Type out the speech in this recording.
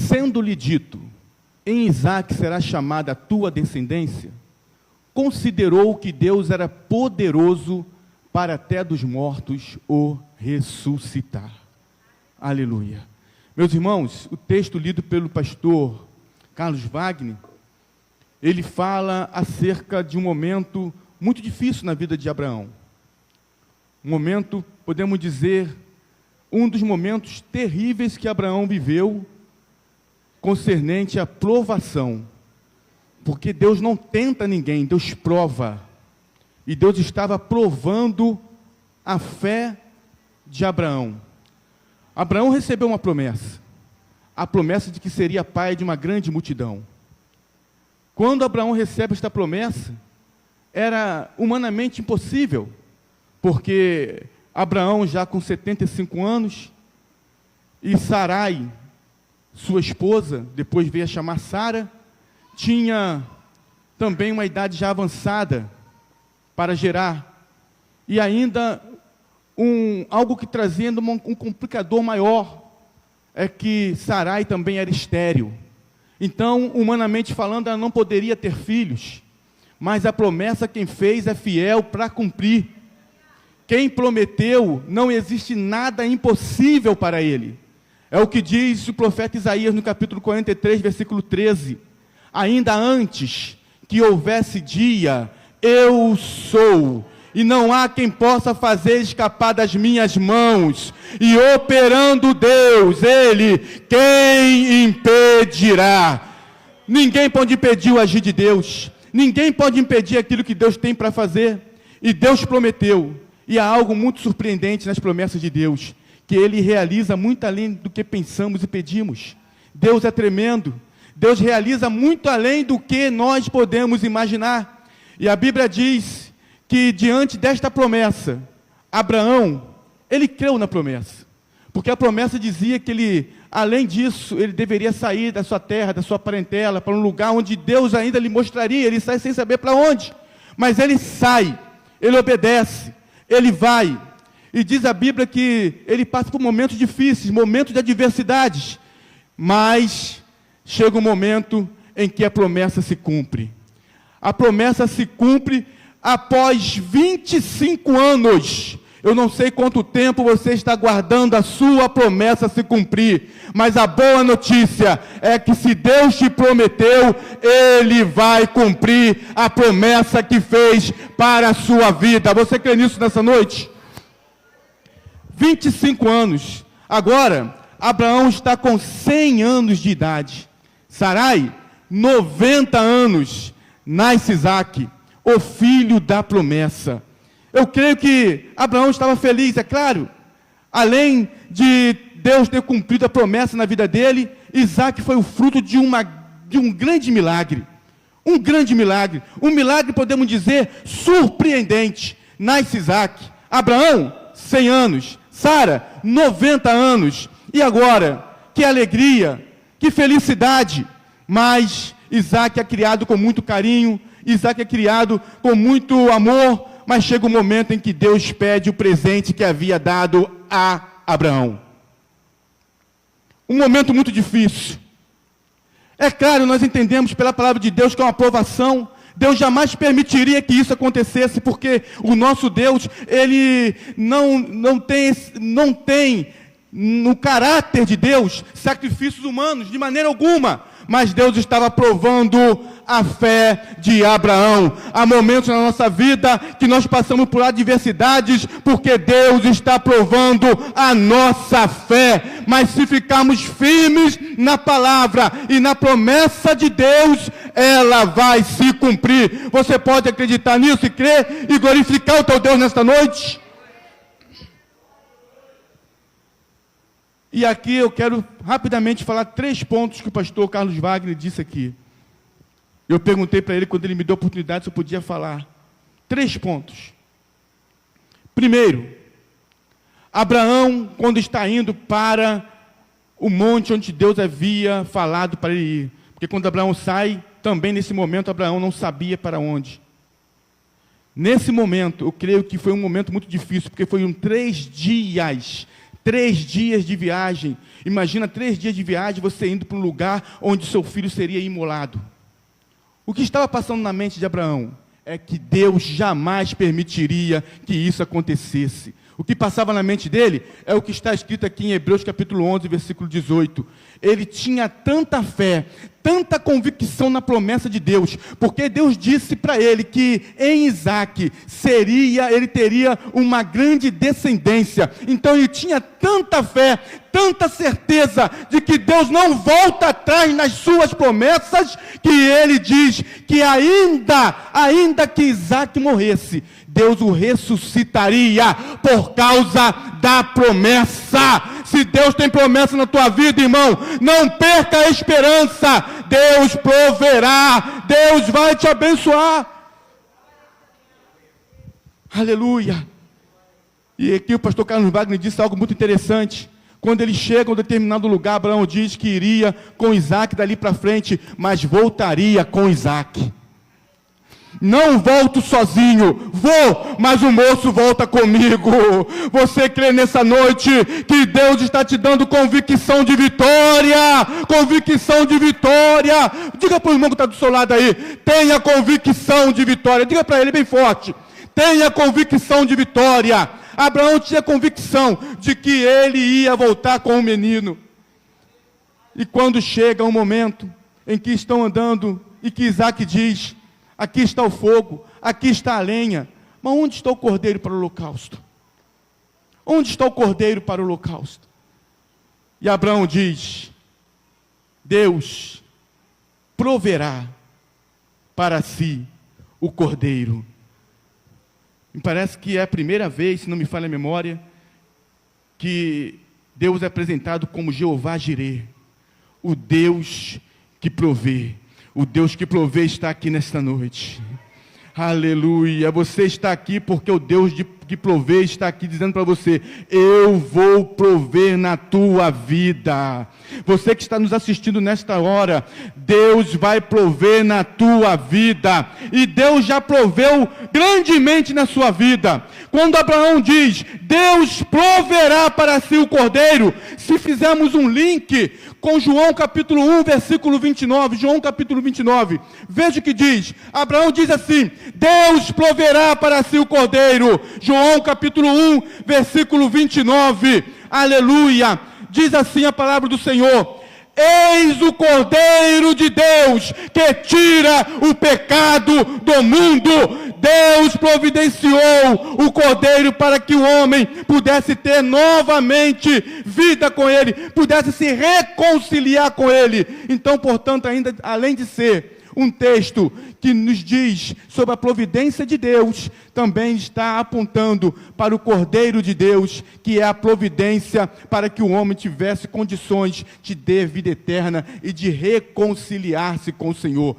sendo-lhe dito, em Isaque será chamada a tua descendência, considerou que Deus era poderoso para até dos mortos o ressuscitar. Aleluia. Meus irmãos, o texto lido pelo pastor Carlos Wagner, ele fala acerca de um momento muito difícil na vida de Abraão. Um momento, podemos dizer, um dos momentos terríveis que Abraão viveu, concernente à provação. Porque Deus não tenta ninguém, Deus prova. E Deus estava provando a fé de Abraão. Abraão recebeu uma promessa. A promessa de que seria pai de uma grande multidão. Quando Abraão recebe esta promessa, era humanamente impossível, porque Abraão já com 75 anos, e Sarai, sua esposa, depois veio a chamar Sara, tinha também uma idade já avançada para gerar, e ainda algo que trazia um complicador maior, é que Sarai também era estéril. Então, humanamente falando, ela não poderia ter filhos, mas a promessa quem fez é fiel para cumprir. Quem prometeu, não existe nada impossível para ele. É o que diz o profeta Isaías no capítulo 43, versículo 13. Ainda antes que houvesse dia, eu sou, e não há quem possa fazer escapar das minhas mãos. E operando Deus, Ele, quem impedirá? Ninguém pode impedir o agir de Deus. Ninguém pode impedir aquilo que Deus tem para fazer. E Deus prometeu. E há algo muito surpreendente nas promessas de Deus, que Ele realiza muito além do que pensamos e pedimos. Deus é tremendo. Deus realiza muito além do que nós podemos imaginar. E a Bíblia diz que diante desta promessa, Abraão, ele creu na promessa. Porque a promessa dizia que ele, além disso, ele deveria sair da sua terra, da sua parentela, para um lugar onde Deus ainda lhe mostraria. Ele sai sem saber para onde. Mas ele sai, ele obedece, ele vai. E diz a Bíblia que ele passa por momentos difíceis, momentos de adversidades. Mas chega um momento em que a promessa se cumpre. A promessa se cumpre após 25 anos. Eu não sei quanto tempo você está aguardando a sua promessa se cumprir, mas a boa notícia é que se Deus te prometeu, Ele vai cumprir a promessa que fez para a sua vida. Você crê nisso nessa noite? 25 anos. Agora, Abraão está com 100 anos de idade. Sarai, 90 anos. Nasce Isaque, o filho da promessa. Eu creio que Abraão estava feliz, é claro. Além de Deus ter cumprido a promessa na vida dele, Isaque foi o fruto de um grande milagre. Um grande milagre. Um milagre, podemos dizer, surpreendente. Nasce Isaque. Abraão, 100 anos. Sara, 90 anos. E agora, que alegria, que felicidade. Mas Isaque é criado com muito carinho, Isaque é criado com muito amor, mas chega um momento em que Deus pede o presente que havia dado a Abraão. Um momento muito difícil. É claro, nós entendemos pela palavra de Deus que é uma provação. Deus jamais permitiria que isso acontecesse, porque o nosso Deus, Ele não tem no caráter de Deus sacrifícios humanos, de maneira alguma. Mas Deus estava provando a fé de Abraão. Há momentos na nossa vida que nós passamos por adversidades, porque Deus está provando a nossa fé. Mas se ficarmos firmes na palavra e na promessa de Deus, ela vai se cumprir. Você pode acreditar nisso e crer e glorificar o teu Deus nesta noite? E aqui eu quero rapidamente falar 3 pontos que o pastor Carlos Wagner disse aqui. Eu perguntei para ele, quando ele me deu a oportunidade, se eu podia falar. 3 pontos. Primeiro, Abraão, quando está indo para o monte onde Deus havia falado para ele ir. Porque quando Abraão sai, também nesse momento, Abraão não sabia para onde. Nesse momento, eu creio que foi um momento muito difícil, porque foram 3 dias 3 dias de viagem. Imagina 3 dias de viagem, você indo para um lugar onde seu filho seria imolado. O que estava passando na mente de Abraão é que Deus jamais permitiria que isso acontecesse. O que passava na mente dele é o que está escrito aqui em Hebreus capítulo 11, versículo 18. Ele tinha tanta fé, tanta convicção na promessa de Deus, porque Deus disse para ele que em Isaque ele teria uma grande descendência. Então ele tinha tanta fé, tanta certeza de que Deus não volta atrás nas suas promessas, que ele diz que ainda que Isaque morresse, Deus o ressuscitaria por causa da promessa. Se Deus tem promessa na tua vida, irmão, não perca a esperança. Deus proverá, Deus vai te abençoar. Aleluia. E aqui o pastor Carlos Wagner disse algo muito interessante. Quando eles chegam a um determinado lugar, Abraão diz que iria com Isaque dali para frente, mas voltaria com Isaque. Não volto sozinho, vou, mas o moço volta comigo. Você crê nessa noite que Deus está te dando convicção de vitória? Convicção de vitória. Diga para o irmão que está do seu lado aí, tenha convicção de vitória. Diga para ele bem forte, tenha convicção de vitória. Abraão tinha convicção de que ele ia voltar com o menino. E quando chega um momento em que estão andando e que Isaque diz: aqui está o fogo, aqui está a lenha, mas onde está o cordeiro para o holocausto? Onde está o cordeiro para o holocausto? E Abraão diz: Deus proverá para si o cordeiro. Me parece que é a primeira vez, se não me falha a memória, que Deus é apresentado como Jeová Jireh, o Deus que provê. O Deus que provê está aqui nesta noite. Aleluia. Você está aqui porque o Deus que provê está aqui dizendo para você: eu vou prover na tua vida. Você que está nos assistindo nesta hora, Deus vai prover na tua vida. E Deus já proveu grandemente na sua vida. Quando Abraão diz: Deus proverá para si o cordeiro, se fizermos um link com João capítulo 1, versículo 29, João capítulo 29, veja o que diz. Abraão diz assim: Deus proverá para si o cordeiro. João capítulo 1, versículo 29, aleluia. Diz assim a palavra do Senhor: eis o Cordeiro de Deus que tira o pecado do mundo. Deus providenciou o Cordeiro para que o homem pudesse ter novamente vida com Ele, pudesse se reconciliar com Ele. Então, portanto, ainda além de ser um texto que nos diz sobre a providência de Deus, também está apontando para o Cordeiro de Deus, que é a providência para que o homem tivesse condições de ter vida eterna e de reconciliar-se com o Senhor.